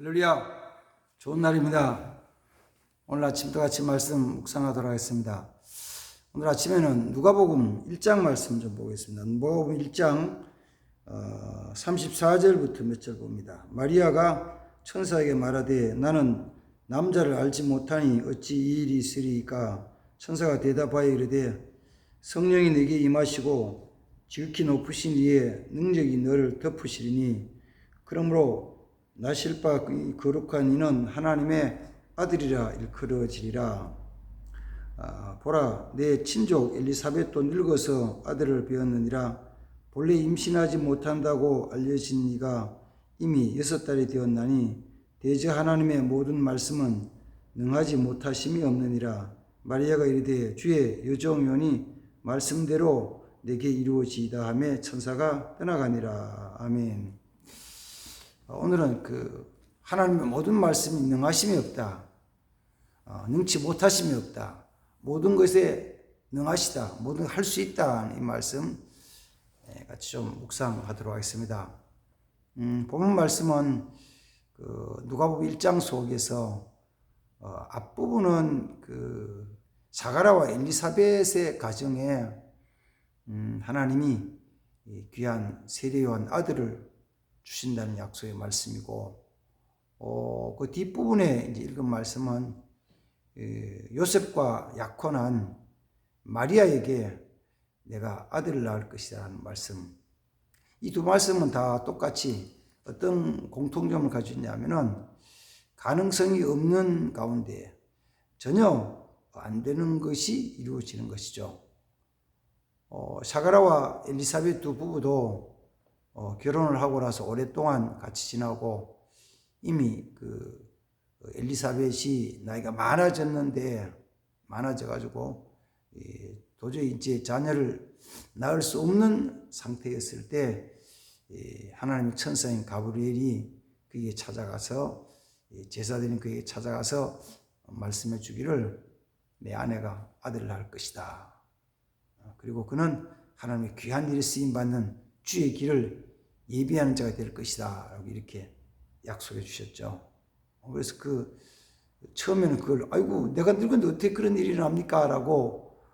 할렐루야, 좋은 날입니다. 오늘 아침도 같이 말씀 묵상하도록 하겠습니다. 오늘 아침에는 누가복음 1장 말씀 좀 보겠습니다. 누가복음 1장 34절부터 몇 절 봅니다. 마리아가 천사에게 말하되 나는 남자를 알지 못하니 어찌 이 일이 있으리까? 천사가 대답하여 이르되 성령이 네게 임하시고 지극히 높으신 이의 능력이 너를 덮으시리니 그러므로 나실 바 거룩한 이는 하나님의 아들이라 일컬어지리라. 보라, 내 친족 엘리사벳도 늙어서 아들을 배었느니라. 본래 임신하지 못한다고 알려진 이가 이미 6달이 되었나니 대저 하나님의 모든 말씀은 능하지 못하심이 없느니라. 마리아가 이르되 주의 여종이오니 말씀대로 내게 이루어지이다 하며 천사가 떠나가니라. 아멘. 오늘은 하나님의 모든 말씀이 능하심이 없다. 능치 못하심이 없다. 모든 것에 능하시다. 모든 할 수 있다. 이 말씀 같이 좀 묵상하도록 하겠습니다. 본문 말씀은 누가복음 1장 속에서 앞부분은 사가랴와 엘리사벳의 가정에 하나님이 귀한 세례요한 아들을 주신다는 약속의 말씀이고, 그 뒷부분에 이제 읽은 말씀은 요셉과 약혼한 마리아에게 내가 아들을 낳을 것이다 하는 말씀. 이 두 말씀은 다 똑같이 어떤 공통점을 가지고 있냐면은 가능성이 없는 가운데 전혀 안 되는 것이 이루어지는 것이죠. 사가랴와 엘리사벳 두 부부도 결혼을 하고 나서 오랫동안 같이 지나고 이미 엘리사벳이 나이가 많아져가지고 도저히 이제 자녀를 낳을 수 없는 상태였을 때 하나님의 천사인 가브리엘이 그에게 찾아가서 제사드린 그에게 찾아가서 말씀해 주기를 내 아내가 아들을 낳을 것이다. 그리고 그는 하나님의 귀한 일에 쓰임 받는 주의 길을 예비하는 자가 될 것이다. 라고 이렇게 약속해 주셨죠. 그래서 처음에는 그걸, 아이고, 내가 늙은데 어떻게 그런 일이 납니까? 라고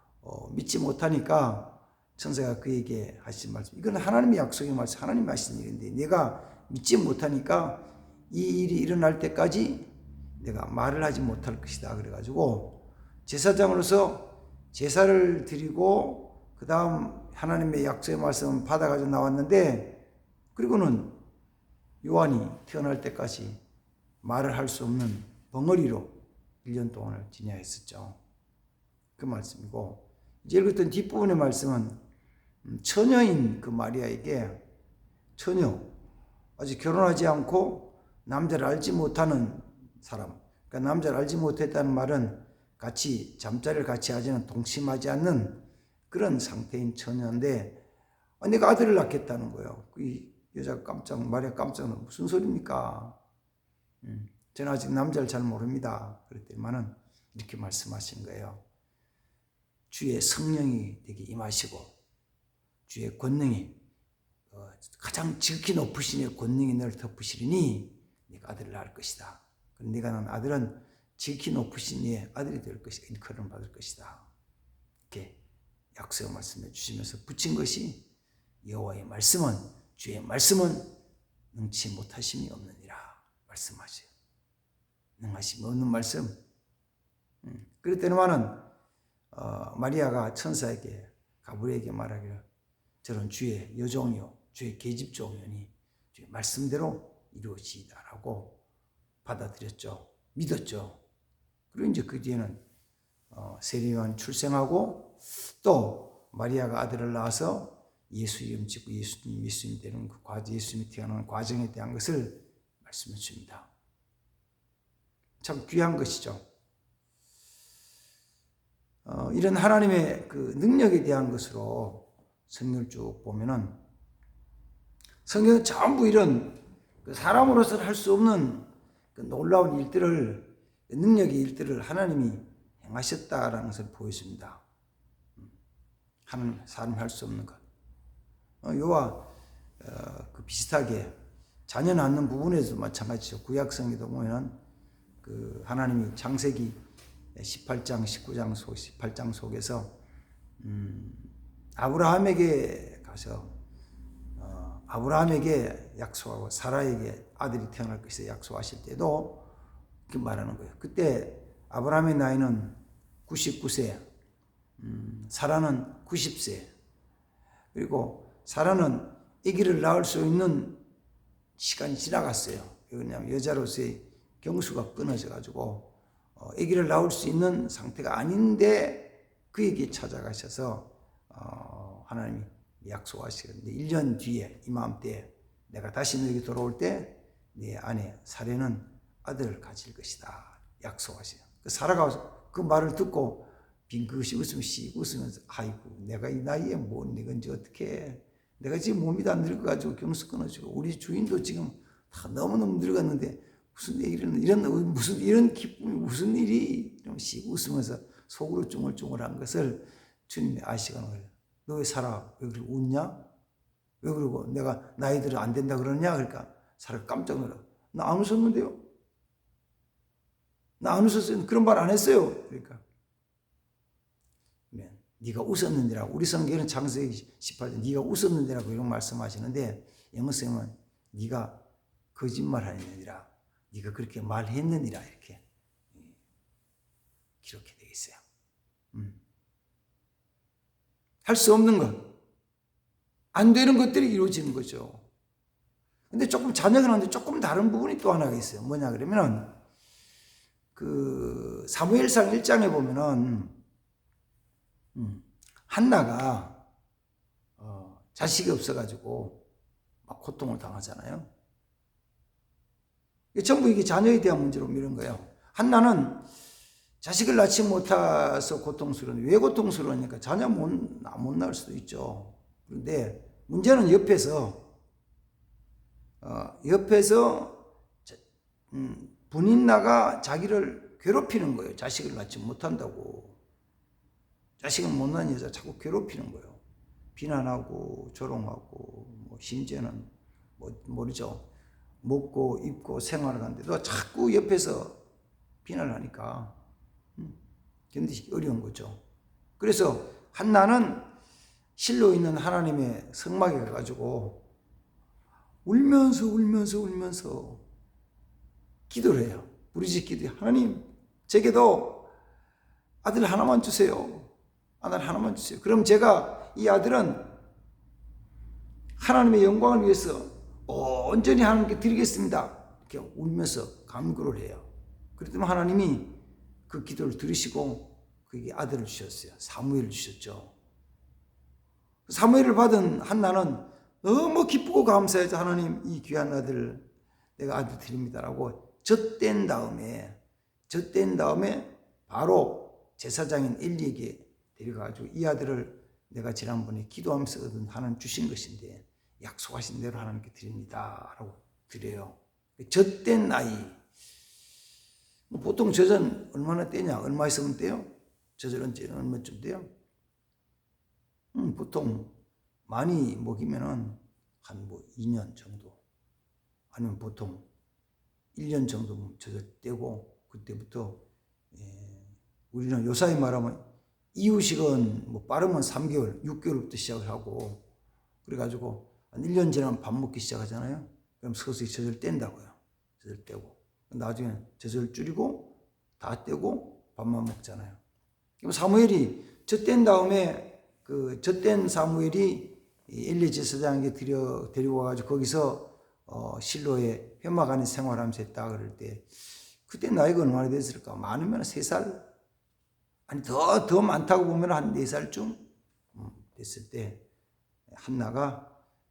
믿지 못하니까 천사가 그에게 하신 말씀, 이건 하나님의 약속의 말씀, 하나님이 하신 일인데 내가 믿지 못하니까 이 일이 일어날 때까지 내가 말을 하지 못할 것이다. 그래가지고 제사장으로서 제사를 드리고 그 다음 하나님의 약속의 말씀을 받아가지고 나왔는데, 그리고는 요한이 태어날 때까지 말을 할 수 없는 벙어리로 1년 동안을 지내했었죠. 그 말씀이고, 이제 읽었던 뒷부분의 말씀은 처녀인 그 마리아에게, 처녀, 아직 결혼하지 않고 남자를 알지 못하는 사람, 그러니까 남자를 알지 못했다는 말은 같이 잠자리를 같이 하지는 동침하지 않는 그런 상태인 처녀인데 내가 아들을 낳겠다는 거예요. 이 여자가 마리아 깜짝 놀라, 무슨 소리입니까? 저는 아직 남자를 잘 모릅니다. 그랬더니만은 이렇게 말씀하신 거예요. 주의 성령이 되게 임하시고 주의 권능이 가장 지극히 높으신 이의 권능이 너를 덮으시리니 네가 아들을 낳을 것이다. 네가 낳은 아들은 지극히 높으신 이의 아들이 될 것이다. 일컬음을 받을 것이다. 이렇게 약속을 말씀해 주시면서 붙인 것이 여호와의 말씀은, 주의 말씀은 능치 못하심이 없느니라 말씀하세요. 능하심이 없는 말씀. 그럴 때는 마리아가 천사에게, 가브리엘에게 말하기를 저는 주의 여종이요 주의 계집종이니 주의 말씀대로 이루어지이다라고 받아들였죠. 믿었죠. 그리고 이제 그 뒤에는 세례요한이 출생하고 또 마리아가 아들을 낳아서 예수 이름 짓고 예수님이 되는 예수님이 태어나는 과정에 대한 것을 말씀해 줍니다. 참 귀한 것이죠. 이런 하나님의 그 능력에 대한 것으로 성경을 쭉 보면은 성경은 전부 이런 사람으로서 할 수 없는 놀라운 일들을, 능력의 일들을 하나님이 행하셨다라는 것을 보여줍니다. 하나님, 사람이 할 수 없는 것. 요와 비슷하게 자녀 낳는 부분에서도 마찬가지죠. 구약성에도 보면 그 하나님이 창세기 18장, 19장 18장 속에서 아브라함에게 가서 아브라함에게 약속하고 사라에게 아들이 태어날 것이다 약속하실 때도 이렇게 말하는 거예요. 그때 아브라함의 나이는 99세, 사라는 90세. 그리고 사라는 아기를 낳을 수 있는 시간이 지나갔어요. 왜냐하면 여자로서의 경수가 끊어져 가지고 아기를 낳을 수 있는 상태가 아닌데 그에게 찾아가셔서 하나님이 약속하시는데 1년 뒤에 이맘때 내가 다시 너에게 돌아올 때 네 아내 사례는 아들을 가질 것이다 약속하세요. 사라가 그 말을 듣고 빙긋이 웃으면서 아이고 내가 이 나이에 뭐 내가 이제 어떻게 해. 내가 지금 몸이 다 늙어가지고 경수 끊어지고 우리 주인도 지금 다 너무너무 늙었는데 무슨 이런 기쁨이 무슨 일이 이러면서 웃으면서 속으로 쫑글쫑글한 것을 주님이 아시거든 거예요. 너 왜 살아? 왜 그러고 웃냐? 왜 그러고 내가 나이 들어 안 된다 그러냐? 그러니까 사라가 깜짝 놀라. 나 안 웃었는데요? 나 안 웃었어요. 그런 말 안 했어요. 그러니까 네가 웃었는데라고 우리 성경에는 창세기 18장 네가 웃었는데라고 이런 말씀하시는데 영어 성경은 네가 거짓말하느니라 네가 그렇게 말했느니라 이렇게 기록해 되어 있어요. 할 수 없는 것, 안 되는 것들이 이루어지는 거죠. 근데 조금 자녀가 나는데 조금 다른 부분이 또 하나가 있어요. 뭐냐 그러면은 그 사무엘상 1장에 보면은 한나가 자식이 없어가지고 막 고통을 당하잖아요. 전부 이게 자녀에 대한 문제로 미는 거예요. 한나는 자식을 낳지 못해서 고통스러운데 왜 고통스러우니까 자녀 못 낳을 수도 있죠. 그런데 문제는 옆에서 분인나가 자기를 괴롭히는 거예요. 자식을 낳지 못한다고. 자식을 못 낳은 여자 자꾸 괴롭히는 거예요. 비난하고 조롱하고 뭐 심지어는 모르죠. 먹고 입고 생활을 하는데도 자꾸 옆에서 비난을 하니까 견디기 어려운 거죠. 그래서 한나는 실로 있는 하나님의 성막에 가가지고 울면서 기도를 해요. 부르짖기도 하나님 제게도 아들 하나만 주세요. 아들 하나만 주세요. 그럼 제가 이 아들은 하나님의 영광을 위해서 온전히 하나님께 드리겠습니다. 이렇게 울면서 간구를 해요. 그랬더니 하나님이 그 기도를 들으시고 그에게 아들을 주셨어요. 사무엘을 주셨죠. 사무엘을 받은 한나는 너무 기쁘고 감사해서 하나님 이 귀한 아들을 내가 아들 드립니다라고 젖댄 다음에 바로 제사장인 엘리에게 데려가지고 이 아들을 내가 지난번에 기도하면서 얻은 하나님 주신 것인데 약속하신 대로 하나님께 드립니다 라고 드려요. 젖댄 나이 보통 젖은 얼마나 떼냐? 얼마 있으면 떼요? 젖을 언제 얼마쯤 떼요? 보통 많이 먹이면은 한 2년 정도 아니면 보통 1년 정도 젖을 떼고 그때부터 우리는 요사이 말하면 이유식은 빠르면 3개월, 6개월부터 시작을 하고 그래가지고 한 1년 지나면 밥 먹기 시작하잖아요. 그럼 서서히 젖을 뗀다고요. 젖을 떼고 나중에 젖을 줄이고 다 떼고 밥만 먹잖아요. 그럼 사무엘이 젖뗀 다음에 그 젖뗀 사무엘이 엘리 제사장에게 데리고 와가지고 거기서 실로에 회막 안에 생활하면서 했다 그럴 때 그때 나이가 얼마나 됐을까? 많으면 3살? 아니 더 많다고 보면 한 4살쯤 됐을 때 한나가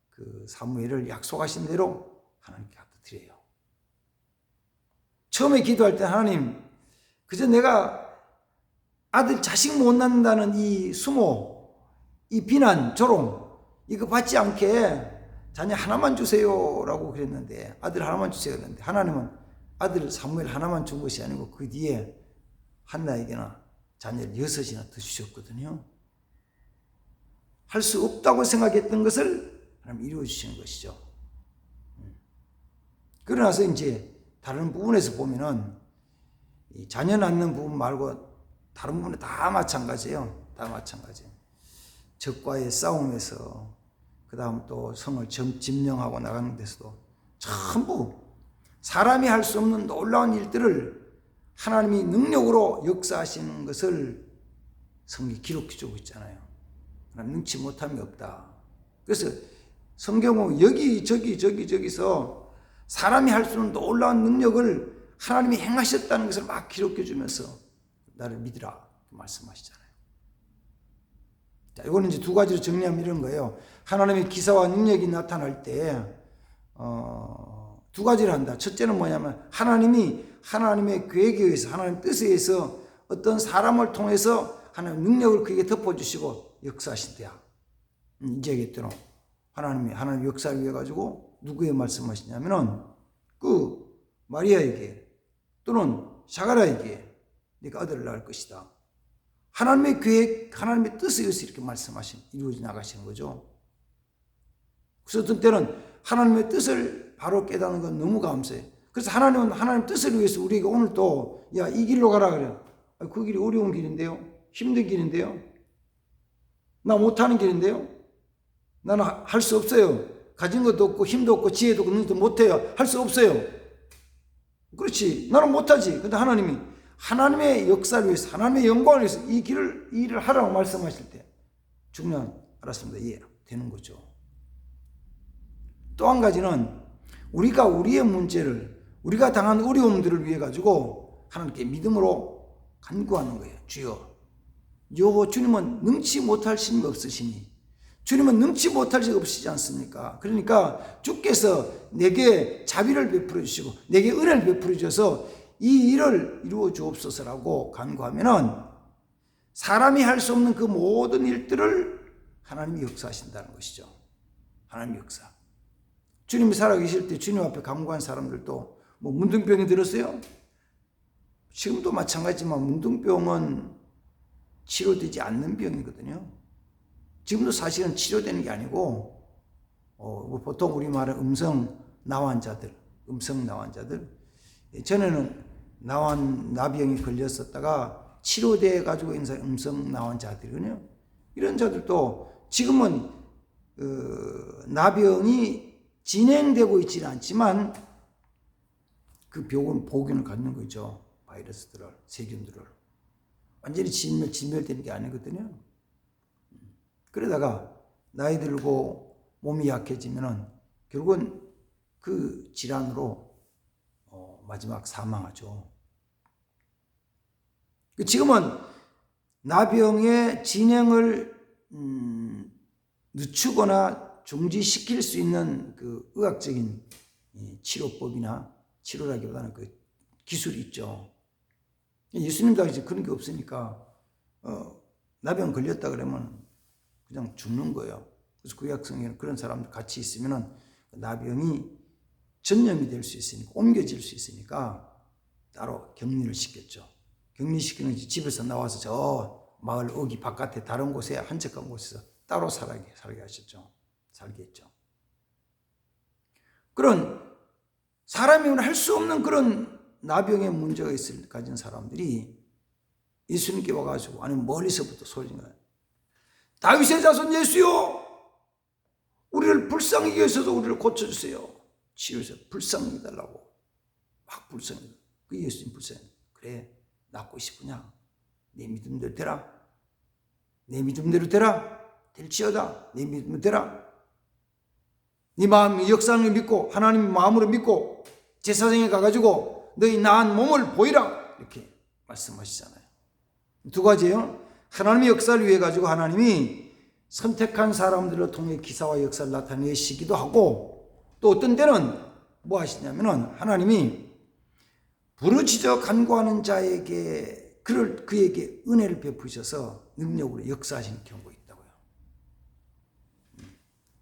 그 사무엘을 약속하신 대로 하나님께 갖다 드려요. 처음에 기도할 때 하나님 그저 내가 아들 자식 못 낳는다는 이 수모, 이 비난, 조롱 이거 받지 않게 자녀 하나만 주세요라고 그랬는데 아들 하나만 주세요 그랬는데 하나님은 아들 사무엘 하나만 준 것이 아니고 그 뒤에 한나에게나 자녀를 6이나 더 주셨거든요. 할 수 없다고 생각했던 것을 하나님 이루어 주시는 것이죠. 그러나서 이제 다른 부분에서 보면은 이 자녀 낳는 부분 말고 다른 부분에 다 마찬가지예요. 다 마찬가지예요. 적과의 싸움에서 그 다음 또 성을 점령하고 나가는 데서도 전부 사람이 할 수 없는 놀라운 일들을 하나님이 능력으로 역사하시는 것을 성경이 기록해주고 있잖아요. 하나님 능치 못함이 없다. 그래서 성경은 여기저기서 사람이 할 수 없는 놀라운 능력을 하나님이 행하셨다는 것을 막 기록해주면서 나를 믿으라 말씀하시잖아요. 자, 이거는 이제 두 가지로 정리하면 이런 거예요. 하나님의 기사와 능력이 나타날 때 두 가지를 한다. 첫째는 뭐냐면 하나님의 계획에 의해서 하나님의 뜻에 의해서 어떤 사람을 통해서 하나님의 능력을 그에게 덮어주시고 역사하신대야. 이제 얘기했더니 하나님의 역사를 위해 가지고 누구에 말씀하시냐면은 그 마리아에게 또는 샤가라에게 네가 아들을 낳을 것이다. 하나님의 계획, 하나님의 뜻에 의해서 이렇게 이루어져 나가시는 거죠. 그래서 어떤 때는 하나님의 뜻을 바로 깨닫는 건 너무 감사해요. 그래서 하나님은 하나님 뜻을 위해서 우리에게 오늘 또 야, 이 길로 가라 그래요. 그 길이 어려운 길인데요. 힘든 길인데요. 나 못하는 길인데요. 나는 할 수 없어요. 가진 것도 없고 힘도 없고 지혜도 없고 능력도 못해요. 할 수 없어요. 그렇지. 나는 못하지. 근데 하나님이 하나님의 역사를 위해서 하나님의 영광을 위해서 이 일을 하라고 말씀하실 때 중요한 알았습니다. 이해되는 거죠. 또 한 가지는 우리가 우리의 문제를 우리가 당한 어려움들을 위해 가지고 하나님께 믿음으로 간구하는 거예요. 주여, 주님은 능치 못할 힘이 없으시니 주님은 능치 못할 수 없으시지 않습니까? 그러니까 주께서 내게 자비를 베풀어 주시고 내게 은혜를 베풀어 주셔서 이 일을 이루어 주옵소서라고 간구하면은 사람이 할 수 없는 그 모든 일들을 하나님이 역사하신다는 것이죠. 하나님의 역사. 주님이 살아계실 때 주님 앞에 간구한 사람들도 뭐 문둥병이 들었어요? 지금도 마찬가지지만 문둥병은 치료되지 않는 병이거든요. 지금도 사실은 치료되는 게 아니고 보통 우리말은 음성 나환자들 전에는 나병이 걸렸었다가 치료돼 가지고 있는 음성 나환자들이거든요. 이런 자들도 지금은 나병이 진행되고 있지는 않지만 그 보균을 갖는 거죠. 바이러스들을, 세균들을. 완전히 진멸되는 게 아니거든요. 그러다가 나이 들고 몸이 약해지면은 결국은 그 질환으로 마지막 사망하죠. 지금은 나병의 진행을 늦추거나 중지시킬 수 있는 그 의학적인 치료법이나 치료라기보다는 그 기술이 있죠. 예수님도 이제 그런 게 없으니까 나병 걸렸다 그러면 그냥 죽는 거예요. 그래서 구약성에는 그런 사람들 같이 있으면은 나병이 전염이 될 수 있으니까 옮겨질 수 있으니까 따로 격리를 시켰죠. 격리시키는 집에서 나와서 저 마을 어기 바깥에 다른 곳에 한적한 곳에서 따로 살게 하셨죠. 살게 했죠. 그런 사람이 할 수 없는 그런 나병의 문제가 가진 사람들이 예수님께 와가지고 아니 멀리서부터 소리인 거예요. 다윗의 자손 예수요, 우리를 불쌍히 여기서도 우리를 고쳐주세요. 치료해서 불쌍히 해달라고 막 불쌍히. 그 예수님 불쌍히. 그래, 낫고 싶으냐? 내 믿음대로 되라. 내 믿음대로 되라. 될지어다. 내 믿음대로 되라. 네 마음 역사를 믿고 하나님 마음으로 믿고 제사장에 가가지고 너희 나은 몸을 보이라. 이렇게 말씀하시잖아요. 두 가지예요. 하나님의 역사를 위해 가지고 하나님이 선택한 사람들을 통해 기사와 역사를 나타내시기도 하고 또 어떤 때는 뭐 하시냐면은 하나님이 부르짖어 간구하는 자에게 그에게 은혜를 베푸셔서 능력으로 역사하시는 경우가 있다고요.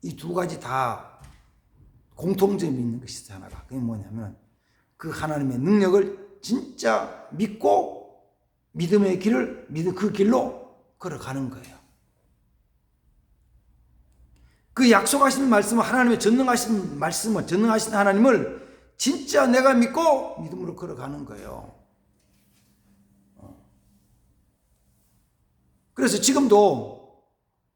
이 두 가지 다 공통점이 있는 것이 하나가. 그게 뭐냐면 그 하나님의 능력을 진짜 믿고 믿음의 길을 그 길로 걸어가는 거예요. 그 약속하신 말씀은 하나님의 전능하신 하나님을 진짜 내가 믿고 믿음으로 걸어가는 거예요. 그래서 지금도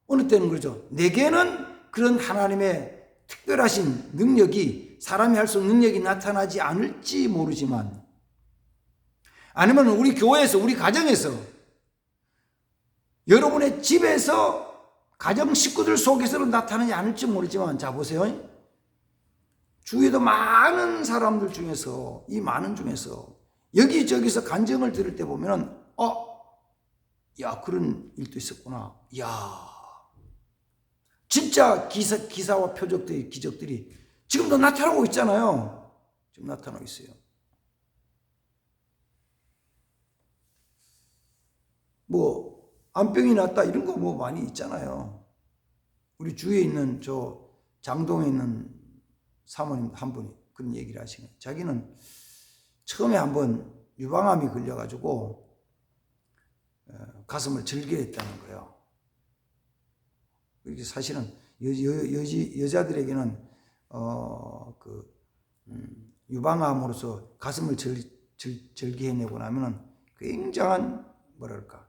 어느 때는 그러죠. 내게는 그런 하나님의 특별하신 능력이, 사람이 할 수 없는 능력이 나타나지 않을지 모르지만, 아니면 우리 교회에서, 우리 가정에서, 여러분의 집에서, 가정 식구들 속에서는 나타나지 않을지 모르지만, 자 보세요. 주위에도 많은 사람들 중에서, 이 많은 중에서 여기저기서 간증을 들을 때 보면은 야, 그런 일도 있었구나. 야, 진짜 기사와 표적들이, 기적들이 지금도 나타나고 있잖아요. 지금 나타나고 있어요. 뭐 암병이 났다 이런 거 뭐 많이 있잖아요. 우리 주위에 있는 저 장동에 있는 사모님 한 분이 그런 얘기를 하시네요. 자기는 처음에 한번 유방암이 걸려가지고 가슴을 절개했다는 거예요. 이게 사실은 여자들에게는 유방암으로서 가슴을 절개해내고 나면은 굉장한 뭐랄까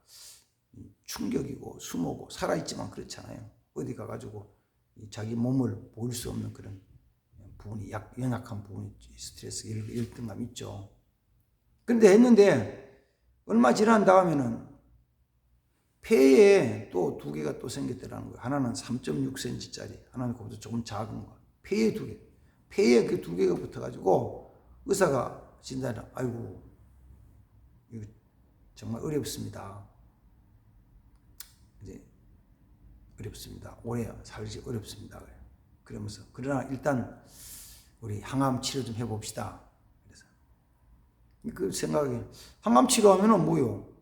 충격이고 수모고, 살아있지만 그렇잖아요. 어디 가가지고 자기 몸을 보일 수 없는 그런 부분이, 연약한 부분이, 스트레스, 열등감 있죠. 그런데 했는데 얼마 지난 다음에는 폐에 또 두 개가 또 생겼더라는 거예요. 하나는 3.6cm짜리, 하나는 그것보다 조금 작은 거. 폐에 두 개. 폐에 그 두 개가 붙어가지고 의사가 진단을, 아이고, 이거 정말 어렵습니다. 이제 어렵습니다. 오래 살기 어렵습니다. 그러면서, 그러나 일단 우리 항암 치료 좀 해봅시다. 그래서 그 생각이, 항암 치료하면은 뭐요?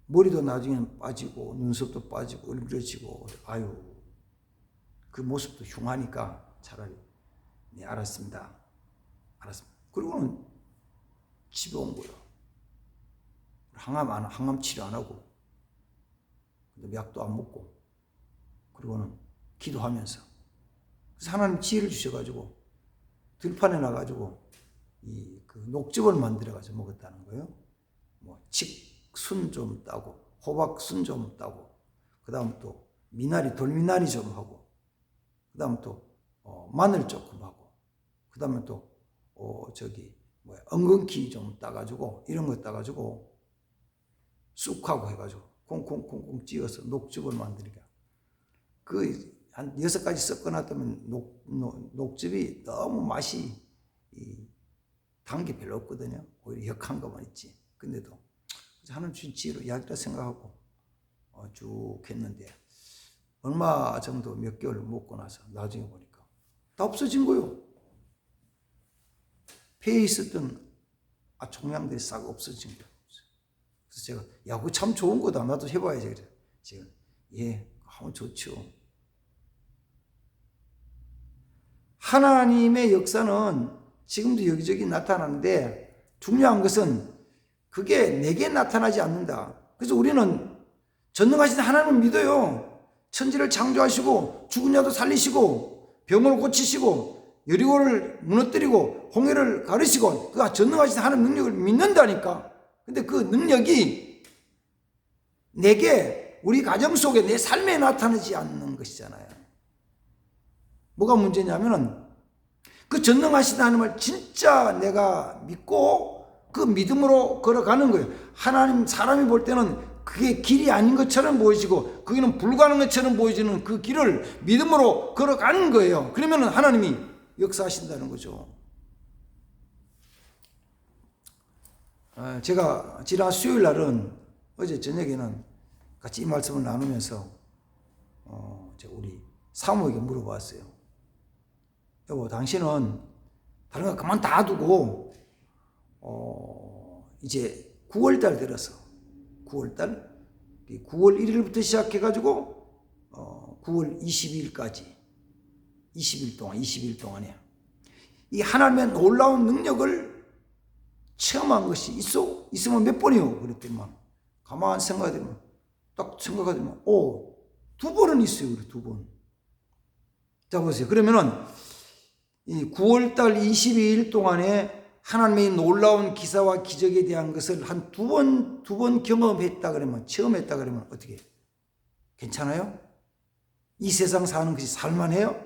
머리도 나중에는 빠지고, 눈썹도 빠지고, 얼굴해지고, 아유, 그 모습도 흉하니까 차라리, 네, 알았습니다. 그리고는 집에 온 거예요. 항암 치료 안 하고, 약도 안 먹고, 그리고는 기도하면서. 그래서 하나님 지혜를 주셔가지고, 들판에 나가지고, 그 녹즙을 만들어가지고 먹었다는 거예요. 뭐, 순 좀 따고, 호박 순 좀 따고, 그 다음 또 돌미나리 좀 하고, 그 다음 또 마늘 조금 하고, 그 다음에 또 엉겅퀴 좀 따가지고, 이런 거 따가지고 쑥하고 해가지고 콩콩콩콩 찍어서 녹즙을 만드니까, 그 한 6가지 섞어놨다면 녹즙이 너무 맛이, 단 게 별로 없거든요. 오히려 역한 것만 있지. 근데도 하나님 주신 지혜로 이야기라 생각하고 쭉 했는데, 얼마 정도 몇 개월 먹고 나서 나중에 보니까 다 없어진 거요. 폐에 있었던 종양들이 싹 없어진 거예요. 그래서 제가, 야, 그거 참 좋은 거다. 나도 해봐야지. 그래. 제가, 예, 하면 좋죠. 하나님의 역사는 지금도 여기저기 나타나는데, 중요한 것은 그게 내게 나타나지 않는다. 그래서 우리는 전능하신 하나님을 믿어요. 천지를 창조하시고, 죽은 자도 살리시고, 병을 고치시고, 여리고를 무너뜨리고, 홍해를 가르시고, 그 전능하신 하나님 능력을 믿는다니까. 근데 그 능력이 내게, 우리 가정 속에, 내 삶에 나타나지 않는 것이잖아요. 뭐가 문제냐면은, 그 전능하신 하나님을 진짜 내가 믿고 그 믿음으로 걸어가는 거예요. 하나님, 사람이 볼 때는 그게 길이 아닌 것처럼 보이시고, 그게는 불가능한 것처럼 보이지는 그 길을 믿음으로 걸어가는 거예요. 그러면 하나님이 역사하신다는 거죠. 제가 지난 수요일 날은, 어제 저녁에는 같이 이 말씀을 나누면서 우리 사모에게 물어봤어요. 여보, 당신은 다른 거 그만 다 두고 이제 9월달 들어서 9월 1일부터 시작해가지고 9월 22일까지 20일 동안에 이 하나님의 놀라운 능력을 체험한 것이 있으면 몇 번이요? 그랬더니 막 가만 생각하면, 딱 생각하면, 2번은 있어요. 그래, 2번. 자, 보세요. 그러면은 이 9월달 22일 동안에 하나님의 놀라운 기사와 기적에 대한 것을 한 두 번 경험했다 그러면, 체험했다 그러면 어떻게? 괜찮아요? 이 세상 사는 것이 살만해요?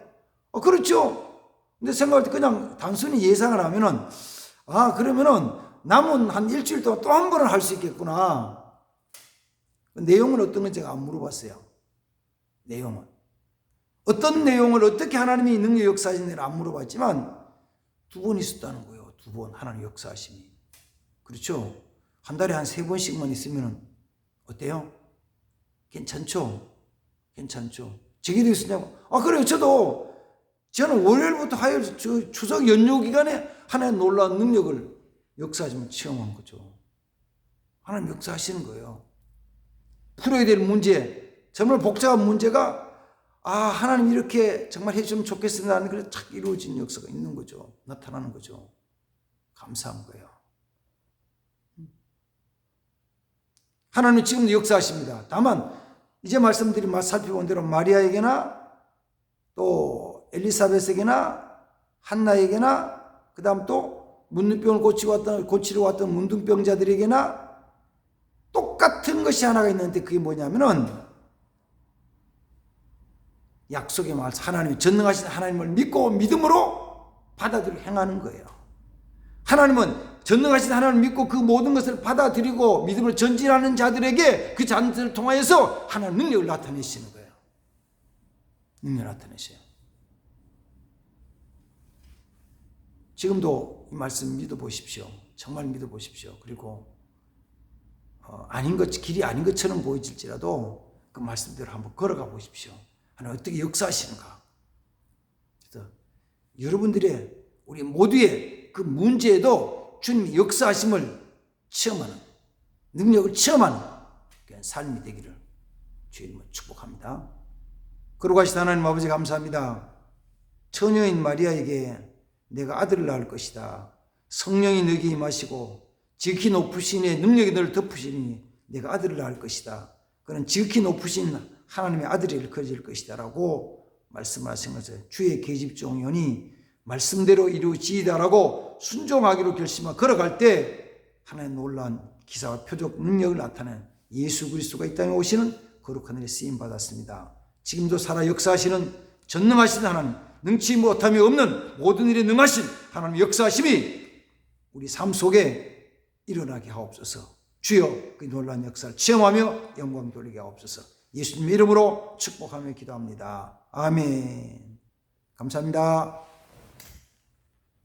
그렇죠. 근데 생각할 때 그냥 단순히 예상을 하면은, 그러면은 남은 한 일주일 동안 또 한 번은 할 수 있겠구나. 내용은 어떤 건 제가 안 물어봤어요. 내용은. 어떤 내용을 어떻게 하나님이 능력 역사하시는지를 안 물어봤지만, 두 번 있었다는 거예요. 두 번 하나님 역사하심이. 그렇죠. 한 달에 한 3번씩만 있으면 어때요? 괜찮죠? 괜찮죠. 제기도 있었냐고. 그래요. 저는 월요일부터 화요일 추석 연휴 기간에 하나님 놀라운 능력을 역사하시면 체험한 거죠. 하나님 역사하시는 거예요. 풀어야 될 문제, 정말 복잡한 문제가 하나님 이렇게 정말 해주면 좋겠습니다 하는 그래서 착 이루어진 역사가 있는 거죠. 나타나는 거죠. 감사한 거예요. 하나님은 지금도 역사하십니다. 다만 이제 말씀드린 살펴본 대로 마리아에게나 또 엘리사벳에게나 한나에게나 그 다음 또 문둥병을 고치러 왔던 문둥병자들에게나 똑같은 것이 하나가 있는데 그게 뭐냐면은 약속의 말씀, 하나님이 전능하신 하나님을 믿고 믿음으로 받아들이고 행하는 거예요. 하나님은 전능하신 하나님을 믿고 그 모든 것을 받아들이고 믿음을 전진하는 자들에게 그 자들을 통하여서 하나님 능력을 나타내시는 거예요. 능력을 나타내셔요. 지금도 이 말씀 믿어보십시오. 정말 믿어보십시오. 그리고 길이 아닌 것처럼 보여질지라도 그 말씀대로 한번 걸어가 보십시오. 하나님 어떻게 역사하시는가. 그래서 여러분들의 우리 모두의 그 문제에도 주님의 역사하심을 체험하는, 능력을 체험하는 삶이 되기를 주의 이름으로 축복합니다. 거룩하신 하나님 아버지 감사합니다. 처녀인 마리아에게 내가 아들을 낳을 것이다. 성령이 너에게 임하시고 지극히 높으신 이의 능력이 너를 덮으시니 내가 아들을 낳을 것이다. 그는 지극히 높으신 하나님의 아들이 일컬어질 것이다 라고 말씀하신 것을 주의 계집종이오니 말씀대로 이루어지이다라고 순종하기로 결심하고 걸어갈 때 하나님의 놀라운 기사와 표적 능력을 나타내는 예수 그리스도가 이 땅에 오시는 거룩한 일에 쓰임받았습니다. 지금도 살아 역사하시는 전능하신 하나님, 능치 못함이 없는 모든 일에 능하신 하나님의 역사하심이 우리 삶 속에 일어나게 하옵소서. 주여 그 놀라운 역사를 체험하며 영광 돌리게 하옵소서. 예수님 이름으로 축복하며 기도합니다. 아멘. 감사합니다.